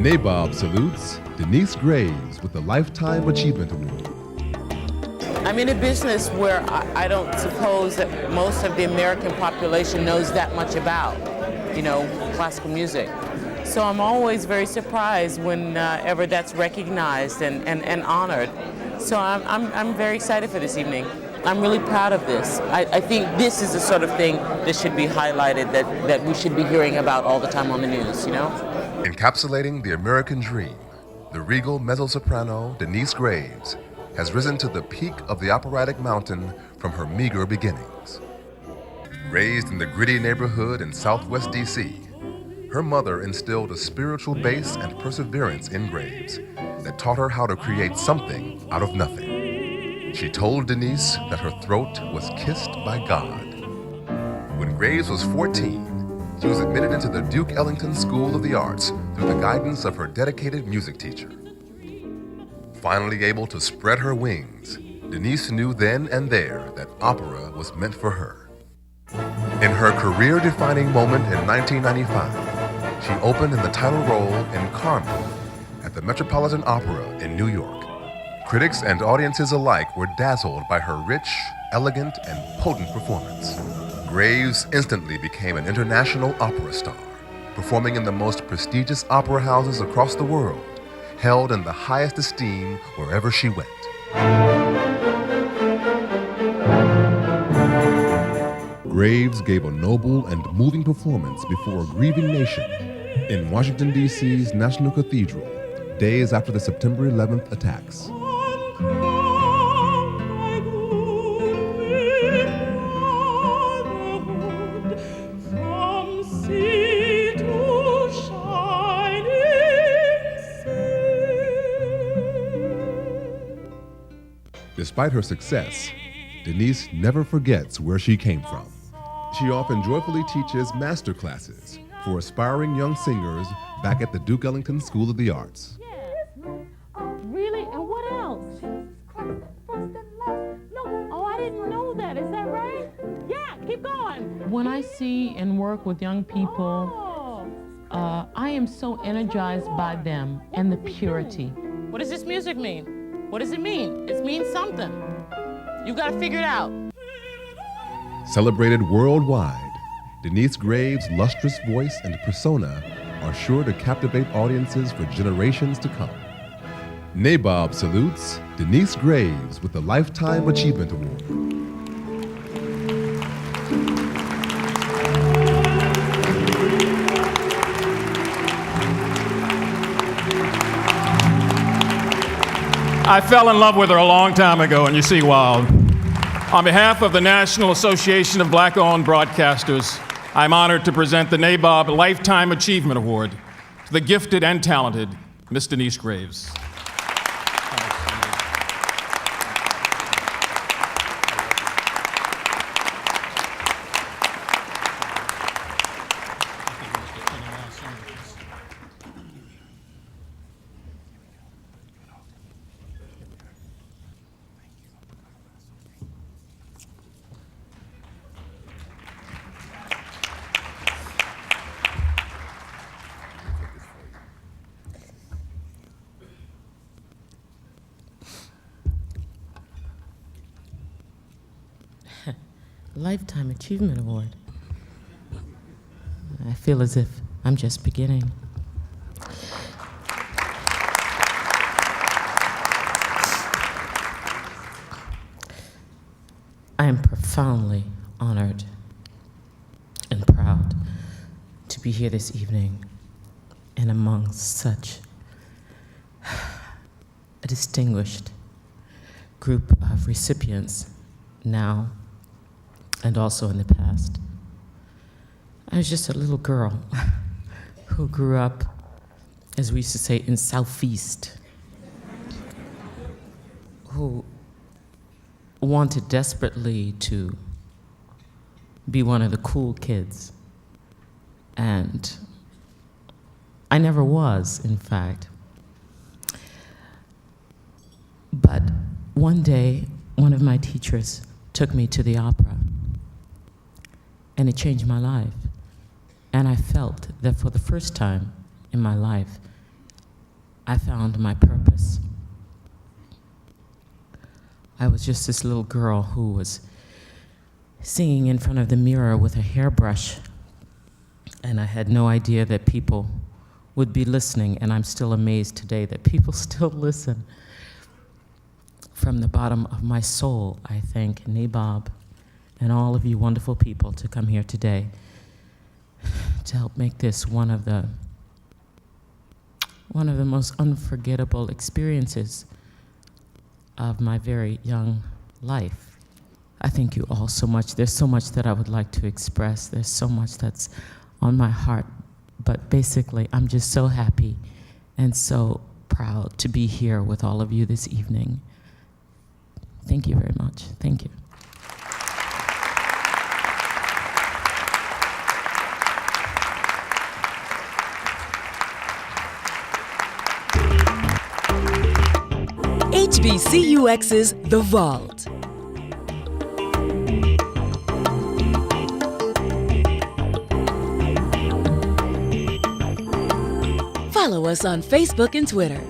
NABOB salutes Denise Graves with the Lifetime Achievement Award. I'm in a business where I don't suppose that most of the American population knows that much about, classical music. So I'm always very surprised whenever that's recognized and honored. So I'm very excited for this evening. I'm really proud of this. I think this is the sort of thing that should be highlighted, that we should be hearing about all the time on the news, Encapsulating the American dream, the regal mezzo-soprano Denise Graves has risen to the peak of the operatic mountain from her meager beginnings. Raised in the gritty neighborhood in Southwest D.C., her mother instilled a spiritual base and perseverance in Graves that taught her how to create something out of nothing. She told Denise that her throat was kissed by God. When Graves was 14, she was admitted into the Duke Ellington School of the Arts through the guidance of her dedicated music teacher. Finally able to spread her wings, Denise knew then and there that opera was meant for her. In her career-defining moment in 1995, she opened in the title role in Carmen at the Metropolitan Opera in New York. Critics and audiences alike were dazzled by her rich, elegant, and potent performance. Graves instantly became an international opera star, performing in the most prestigious opera houses across the world, held in the highest esteem wherever she went. Graves gave a noble and moving performance before a grieving nation in Washington, D.C.'s National Cathedral, days after the September 11th attacks. Despite her success, Denise never forgets where she came from. She often joyfully teaches master classes for aspiring young singers back at the Duke Ellington School of the Arts. Really? And what else? Oh, I didn't know that. Is that right? Yeah, keep going. When I see and work with young people, I am so energized by them and the purity. What does this music mean? What does it mean? It means something. You gotta figure it out. Celebrated worldwide, Denise Graves' lustrous voice and persona are sure to captivate audiences for generations to come. NABOB salutes Denise Graves with the Lifetime Achievement Award. I fell in love with her a long time ago, and you see why. On behalf of the National Association of Black-Owned Broadcasters, I'm honored to present the NABOB Lifetime Achievement Award to the gifted and talented Miss Denise Graves. Lifetime Achievement Award. I feel as if I'm just beginning. I am profoundly honored and proud to be here this evening and among such a distinguished group of recipients now and also in the past. I was just a little girl who grew up, as we used to say, in Southeast, who wanted desperately to be one of the cool kids. And I never was, in fact. But one day, one of my teachers took me to the opera, and it changed my life. And I felt that for the first time in my life, I found my purpose. I was just this little girl who was singing in front of the mirror with a hairbrush, and I had no idea that people would be listening, and I'm still amazed today that people still listen. From the bottom of my soul, I thank NABOB and all of you wonderful people to come here today to help make this one of the most unforgettable experiences of my very young life. I thank you all so much. There's so much that I would like to express. There's so much that's on my heart. But basically, I'm just so happy and so proud to be here with all of you this evening. Thank you very much. Thank you. HBCUX's The Vault. Follow us on Facebook and Twitter.